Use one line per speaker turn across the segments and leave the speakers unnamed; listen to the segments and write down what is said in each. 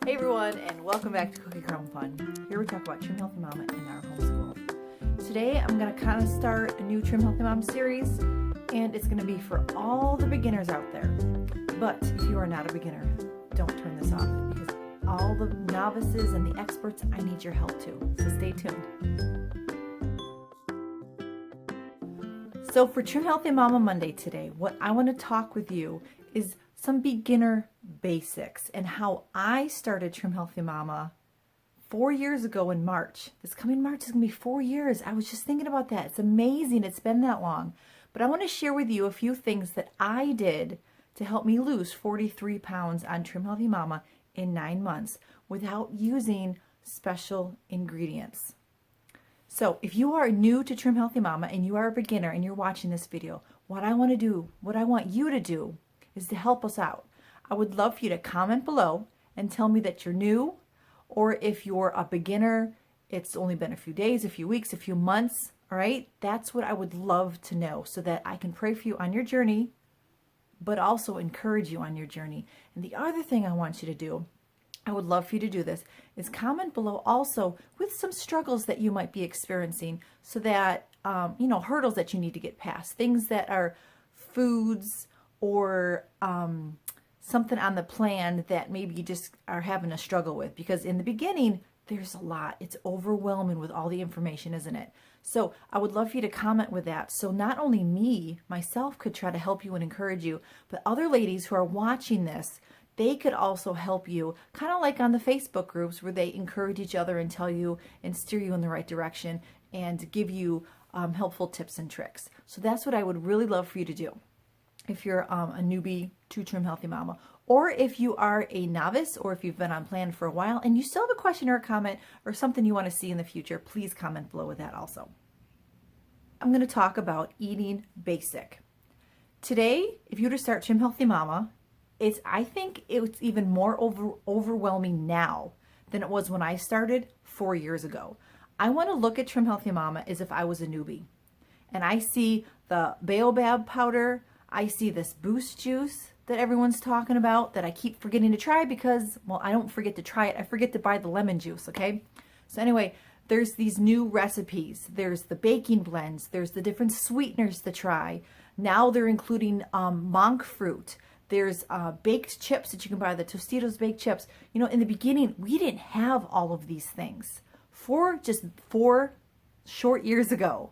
Hey everyone, and welcome back to Cookie Crumb Fun. Here we talk about Trim Healthy Mama and our homeschool. Today I'm going to kind of start a new Trim Healthy Mom series, and it's going to be for all the beginners out there. But if you are not a beginner, don't turn this off, because all the novices and the experts, I need your help too. So stay tuned. So for Trim Healthy Mama Monday today, what I want to talk with you is some beginner basics and how I started Trim Healthy Mama 4 years ago in March. This coming March is going to be 4 years. I was just thinking about that. It's amazing it's been that long. But I want to share with you a few things that I did to help me lose 43 pounds on Trim Healthy Mama in 9 months without using special ingredients. So if you are new to Trim Healthy Mama and you are a beginner and you're watching this video, what I want you to do is to help us out. I would love for you to comment below and tell me that you're new, or if you're a beginner, it's only been a few days, a few weeks, a few months, all right? That's what I would love to know so that I can pray for you on your journey, but also encourage you on your journey. And the other thing I want you to do, I would love for you to do this, is comment below also with some struggles that you might be experiencing so that, hurdles that you need to get past, things that are foods or something on the plan that maybe you just are having a struggle with. Because in the beginning, there's a lot. It's overwhelming with all the information, isn't it? So I would love for you to comment with that. So not only myself could try to help you and encourage you, but other ladies who are watching this, they could also help you, kind of like on the Facebook groups where they encourage each other and tell you and steer you in the right direction and give you helpful tips and tricks. So that's what I would really love for you to do if you're a newbie to Trim Healthy Mama, or if you are a novice, or if you've been on plan for a while and you still have a question or a comment or something you want to see in the future, please comment below with that also. I'm going to talk about eating basic. Today, if you were to start Trim Healthy Mama, I think it's even more overwhelming now than it was when I started 4 years ago. I want to look at Trim Healthy Mama as if I was a newbie. And I see the baobab powder, I see this boost juice that everyone's talking about that I keep forgetting to try because, well, I don't forget to try it. I forget to buy the lemon juice, okay? So anyway, there's these new recipes. There's the baking blends. There's the different sweeteners to try. Now they're including monk fruit. There's baked chips that you can buy, the Tostitos baked chips. You know, in the beginning, we didn't have all of these things. Just 4 short years ago,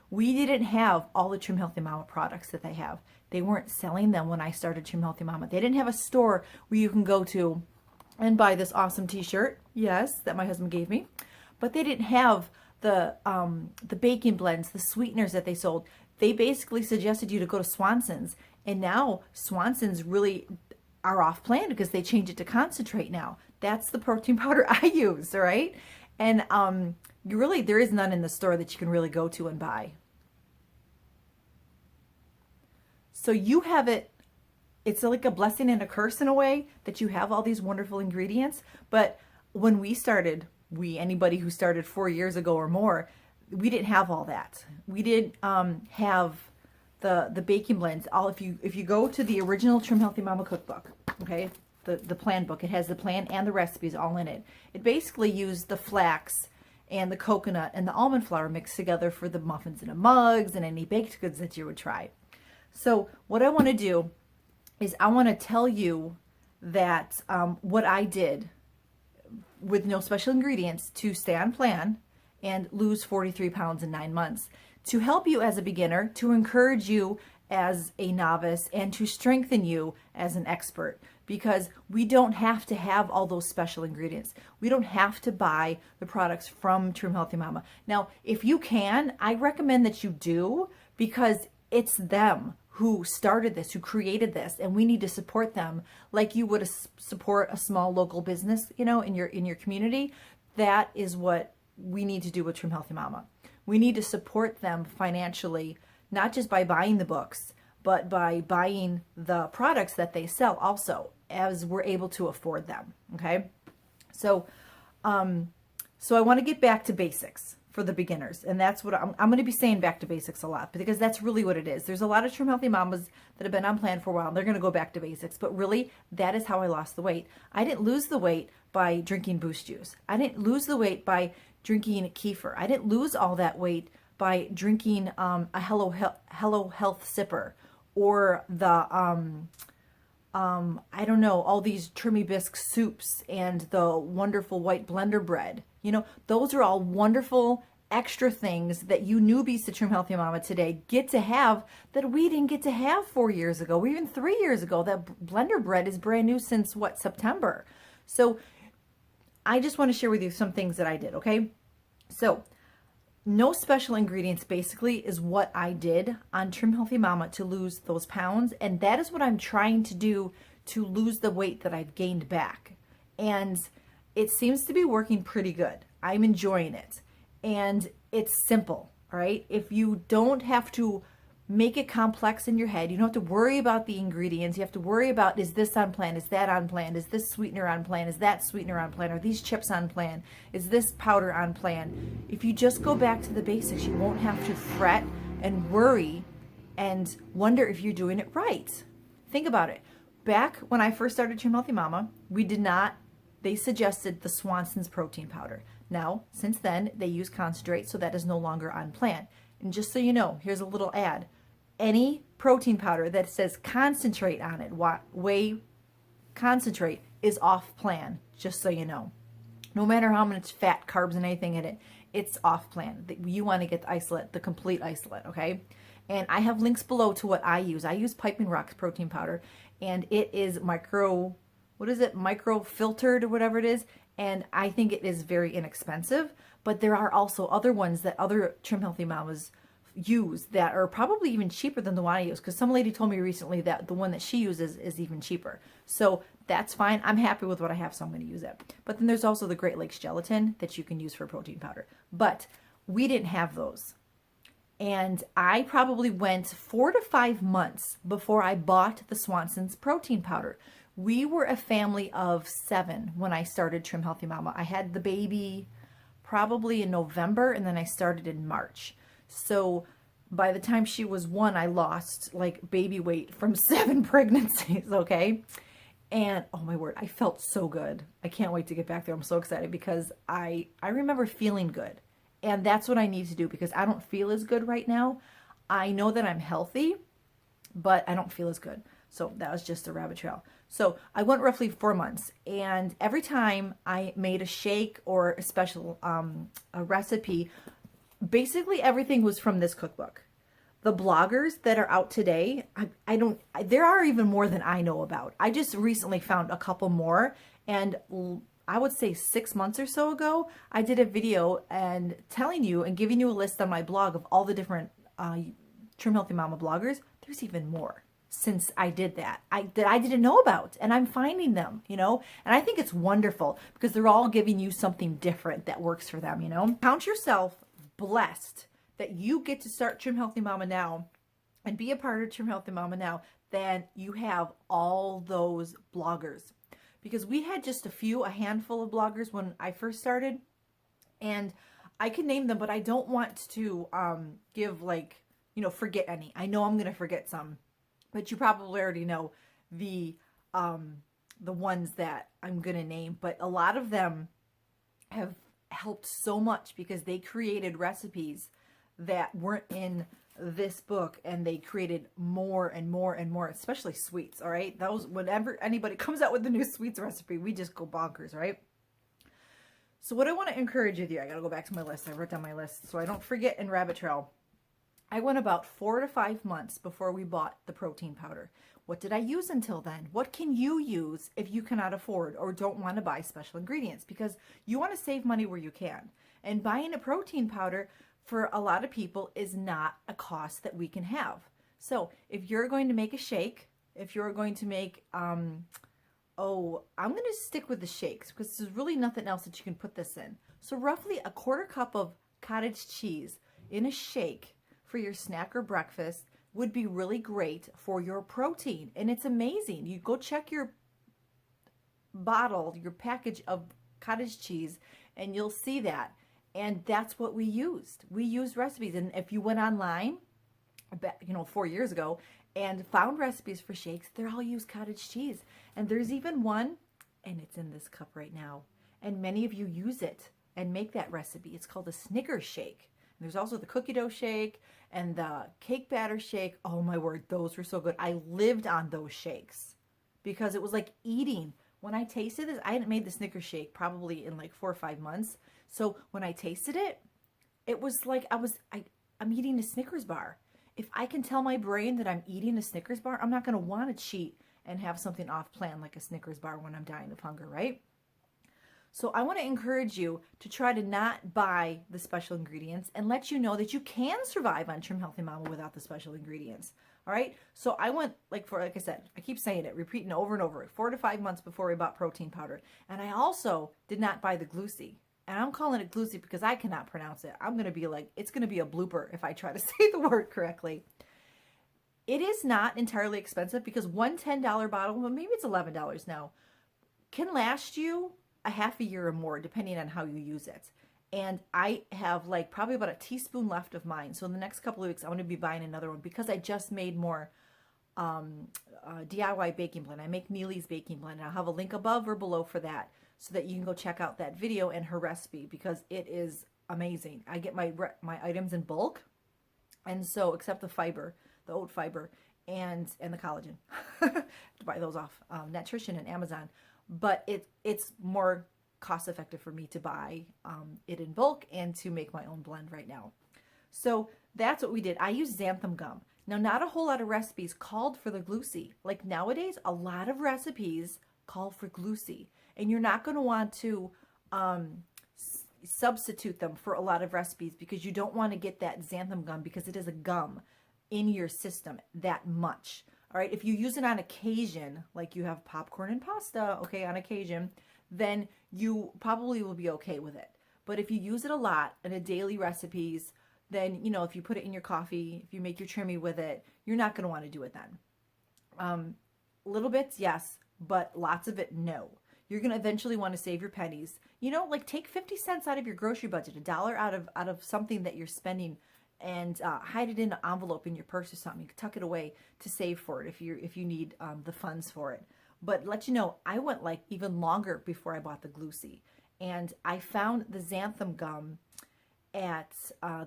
we didn't have all the Trim Healthy Mama products that they have. They weren't selling them when I started Trim Healthy Mama. They didn't have a store where you can go to and buy this awesome t-shirt, yes, that my husband gave me. But they didn't have the baking blends, the sweeteners that they sold. They basically suggested you to go to Swanson's. And now Swanson's really are off plan because they changed it to concentrate now. That's the protein powder I use, all right? And there is none in the store that you can really go to and buy. So you have it's like a blessing and a curse in a way that you have all these wonderful ingredients. But when we started, anybody who started 4 years ago or more, we didn't have all that. We didn't have the baking blends. If you go to the original Trim Healthy Mama cookbook, okay, the plan book, it has the plan and the recipes all in it. It basically used the flax and the coconut and the almond flour mixed together for the muffins in the mugs and any baked goods that you would try. So what I want to do is I want to tell you that what I did with no special ingredients to stay on plan and lose 43 pounds in 9 months, to help you as a beginner, to encourage you as a novice, and to strengthen you as an expert, because we don't have to have all those special ingredients. We don't have to buy the products from Trim Healthy Mama. Now, if you can, I recommend that you do, because it's them who started this, who created this, and we need to support them like you would support a small local business, in your community. That is what we need to do with Trim Healthy Mama. We need to support them financially, not just by buying the books, but by buying the products that they sell also, as we're able to afford them, okay? So I want to get back to basics. for the beginners. And that's what I'm going to be saying, back to basics a lot, because that's really what it is. There's a lot of Trim Healthy Mamas that have been on plan for a while. They're going to go back to basics, but really that is how I lost the weight. I didn't lose the weight by drinking Boost Juice. I didn't lose the weight by drinking kefir. I didn't lose all that weight by drinking a Hello Health sipper, or the I don't know, all these Trimmy Bisque soups and the wonderful white blender bread. You know, those are all wonderful extra things that you newbies to Trim Healthy Mama today get to have that we didn't get to have 4 years ago, or even 3 years ago. That blender bread is brand new since what, September. So I just want to share with you some things that I did, okay? So no special ingredients basically is what I did on Trim Healthy Mama to lose those pounds. And that is what I'm trying to do to lose the weight that I've gained back. And it seems to be working pretty good. I'm enjoying it. And it's simple, all right? If you don't have to make it complex in your head, you don't have to worry about the ingredients. You have to worry about, is this on plan? Is that on plan? Is this sweetener on plan? Is that sweetener on plan? Are these chips on plan? Is this powder on plan? If you just go back to the basics, you won't have to fret and worry and wonder if you're doing it right. Think about it. Back when I first started Trim Healthy Mama, they suggested the Swanson's protein powder. Now, since then, they use concentrate, so that is no longer on plan. And just so you know, here's a little ad. Any protein powder that says concentrate on it, whey concentrate, is off plan, just so you know. No matter how much fat, carbs, and anything in it, it's off plan. You want to get the isolate, the complete isolate, okay? And I have links below to what I use. I use Piping Rock's protein powder, and it is micro filtered or whatever it is. And I think it is very inexpensive, but there are also other ones that other Trim Healthy Mamas use that are probably even cheaper than the one I use, because some lady told me recently that the one that she uses is even cheaper. So that's fine. I'm happy with what I have, so I'm going to use it. But then there's also the Great Lakes gelatin that you can use for protein powder. But we didn't have those. And I probably went 4 to 5 months before I bought the Swanson's protein powder. We were a family of 7 when I started Trim Healthy Mama. I had the baby probably in November, and then I started in March. So by the time she was 1, I lost like baby weight from 7 pregnancies, okay? And oh my word, I felt so good. I can't wait to get back there. I'm so excited because I remember feeling good. And that's what I need to do, because I don't feel as good right now. I know that I'm healthy, but I don't feel as good. So that was just a rabbit trail. So I went roughly 4 months, and every time I made a shake or a special a recipe, basically everything was from this cookbook. The bloggers that are out today, there are even more than I know about. I just recently found a couple more, and I would say 6 months or so ago, I did a video and telling you and giving you a list on my blog of all the different Trim Healthy Mama bloggers. There's even more since I did that I didn't know about, and I'm finding them, you know, and I think it's wonderful because they're all giving you something different that works for them, you know. Count yourself blessed that you get to start Trim Healthy Mama now and be a part of Trim Healthy Mama now, then you have all those bloggers. Because we had just a handful of bloggers when I first started, and I can name them, but I don't want to give forget any. I know I'm going to forget some, but you probably already know the ones that I'm going to name. But a lot of them have helped so much because they created recipes that weren't in this book, and they created more and more and more, especially sweets. All right, those, whenever anybody comes out with a new sweets recipe, we just go bonkers, right? So what I want to encourage you to do, I gotta go back to my list. I wrote down my list so I don't forget in rabbit trail. I went about 4 to 5 months before we bought the protein powder. What did I use until then? What can you use if you cannot afford or don't want to buy special ingredients? Because you want to save money where you can, and buying a protein powder for a lot of people is not a cost that we can have. So if you're going to make a shake, if you're going to make, I'm going to stick with the shakes because there's really nothing else that you can put this in. So roughly a 1/4 cup of cottage cheese in a shake for your snack or breakfast would be really great for your protein. And it's amazing. You go check your bottle, your package of cottage cheese, and you'll see that. And that's what we used. We used recipes. And if you went online, 4 years ago and found recipes for shakes, they all use cottage cheese. And there's even one, and it's in this cup right now. And many of you use it and make that recipe. It's called a Snickers shake. And there's also the cookie dough shake and the cake batter shake. Oh my word, those were so good. I lived on those shakes because it was like eating. When I tasted this, I hadn't made the Snickers shake probably in like 4 or 5 months. So when I tasted it, it was like I'm eating a Snickers bar. If I can tell my brain that I'm eating a Snickers bar, I'm not going to want to cheat and have something off plan like a Snickers bar when I'm dying of hunger, right? So I want to encourage you to try to not buy the special ingredients and let you know that you can survive on Trim Healthy Mama without the special ingredients. All right. So I went like I said, I keep saying it, repeating over and over, 4 to 5 months before I bought protein powder. And I also did not buy the Glucy. And I'm calling it Glucy because I cannot pronounce it. I'm going to be like, it's going to be a blooper if I try to say the word correctly. It is not entirely expensive because one $10 bottle, well, maybe it's $11 now, can last you a half a year or more, depending on how you use it. And I have like probably about a teaspoon left of mine. So in the next couple of weeks, I'm going to be buying another one because I just made more DIY baking blend. I make Neely's baking blend. And I'll have a link above or below for that so that you can go check out that video and her recipe because it is amazing. I get my items in bulk. And so, except the fiber, the oat fiber and the collagen, to buy those off Nutrition and Amazon. But it's more cost effective for me to buy it in bulk and to make my own blend right now. So that's what we did. I use xanthan gum. Now, not a whole lot of recipes called for the Glucy. Like nowadays, a lot of recipes call for Glucy, and you're not going to want to substitute them for a lot of recipes because you don't want to get that xanthan gum because it is a gum in your system that much. All right, if you use it on occasion, like you have popcorn and pasta, okay, on occasion, then you probably will be okay with it. But if you use it a lot in a daily recipes, then, if you put it in your coffee, if you make your trimmy with it, you're not going to want to do it then. Little bits, yes, but lots of it, no. You're going to eventually want to save your pennies. Like take 50 cents out of your grocery budget, $1 out of something that you're spending, and hide it in an envelope in your purse or something. You can tuck it away to save for it if you need the funds for it. But let you know, I went like even longer before I bought the Glucy. And I found the xanthan gum at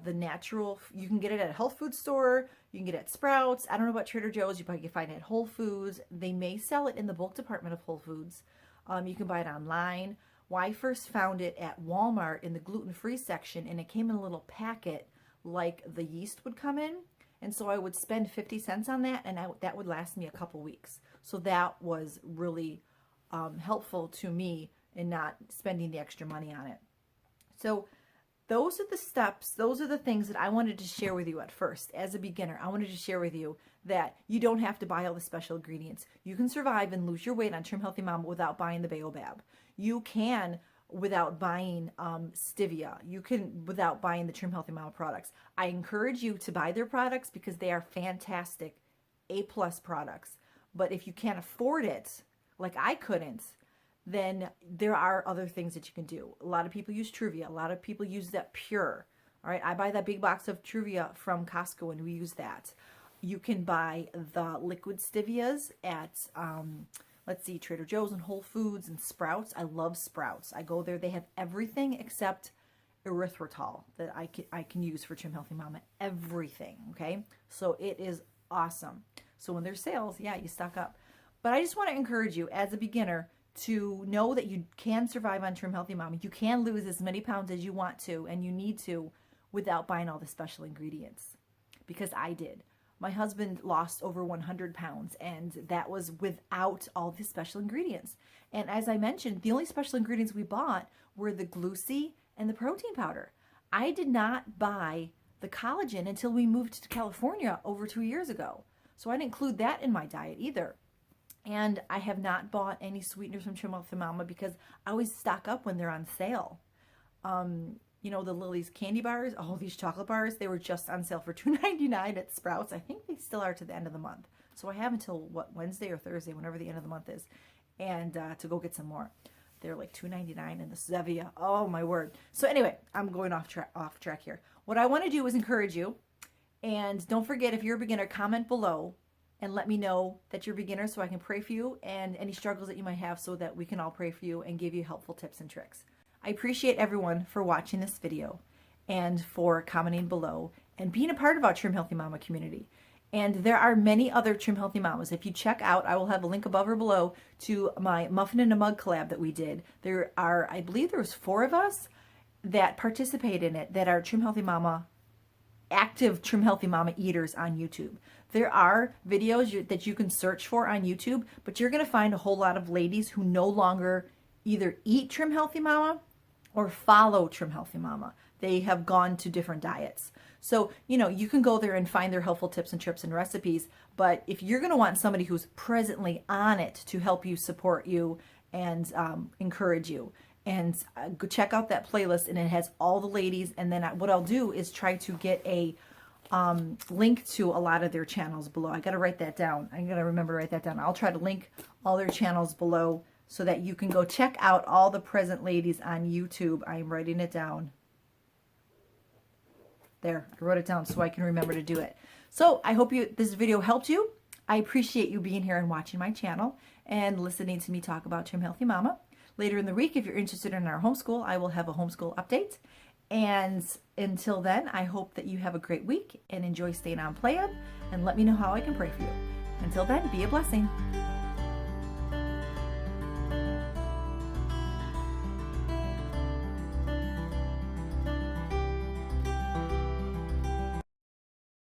the natural, you can get it at a health food store, you can get it at Sprouts. I don't know about Trader Joe's, you probably can find it at Whole Foods. They may sell it in the bulk department of Whole Foods. You can buy it online. Well, I first found it at Walmart in the gluten-free section, and it came in a little packet like the yeast would come in. And so I would spend 50 cents on that, and that would last me a couple weeks. So that was really helpful to me in not spending the extra money on it. So those are the steps, those are the things that I wanted to share with you at first. As a beginner, I wanted to share with you that you don't have to buy all the special ingredients. You can survive and lose your weight on Trim Healthy Mama without buying the Baobab. You can without buying stevia. You can without buying the Trim Healthy Mama products. I encourage you to buy their products because they are fantastic, A+ products. But if you can't afford it, like I couldn't, then there are other things that you can do. A lot of people use Truvia. A lot of people use that Pure. All right, I buy that big box of Truvia from Costco and we use that. You can buy the liquid stevias at, let's see, Trader Joe's and Whole Foods and Sprouts. I love Sprouts. I go there. They have everything except erythritol that I can use for Trim Healthy Mama. Everything, okay? So it is awesome. So when there's sales, yeah, you stock up. But I just want to encourage you as a beginner to know that you can survive on Trim Healthy Mama. You can lose as many pounds as you want to and you need to without buying all the special ingredients. Because I did. My husband lost over 100 pounds and that was without all the special ingredients. And as I mentioned, the only special ingredients we bought were the Glucy and the protein powder. I did not buy the collagen until we moved to California over 2 years ago. So I didn't include that in my diet either. And I have not bought any sweeteners from Trim Healthy Mama because I always stock up when they're on sale. The Lily's candy bars, these chocolate bars, they were just on sale for $2.99 at Sprouts. I think they still are to the end of the month. So I have until, Wednesday or Thursday, whenever the end of the month is, and to go get some more. They're like $2.99 in the Zevia. Oh my word. So anyway, I'm going off track here. What I want to do is encourage you. And don't forget, if you're a beginner, comment below and let me know that you're a beginner so I can pray for you and any struggles that you might have so that we can all pray for you and give you helpful tips and tricks. I appreciate everyone for watching this video and for commenting below and being a part of our Trim Healthy Mama community. And there are many other Trim Healthy Mamas. If you check out, I will have a link above or below to my Muffin in a Mug collab that we did. There are, I believe there was 4 of us that participate in it that are Trim Healthy Mama, active Trim Healthy Mama eaters on YouTube. There are videos that you can search for on YouTube, but you're going to find a whole lot of ladies who no longer either eat Trim Healthy Mama or follow Trim Healthy Mama. They have gone to different diets. So, you know, you can go there and find their helpful tips and trips and recipes, but if you're going to want somebody who's presently on it to help you, support you, and encourage you, and go check out that playlist, and it has all the ladies, and then what I'll do is try to get a link to a lot of their channels below. I got to write that down. I'm going to remember to write that down. I'll try to link all their channels below so that you can go check out all the present ladies on YouTube. I'm writing it down. There, I wrote it down so I can remember to do it. So I hope this video helped you. I appreciate you being here and watching my channel and listening to me talk about Trim Healthy Mama. Later in the week, if you're interested in our homeschool, I will have a homeschool update. And until then, I hope that you have a great week and enjoy staying on plan, and let me know how I can pray for you. Until then, be a blessing.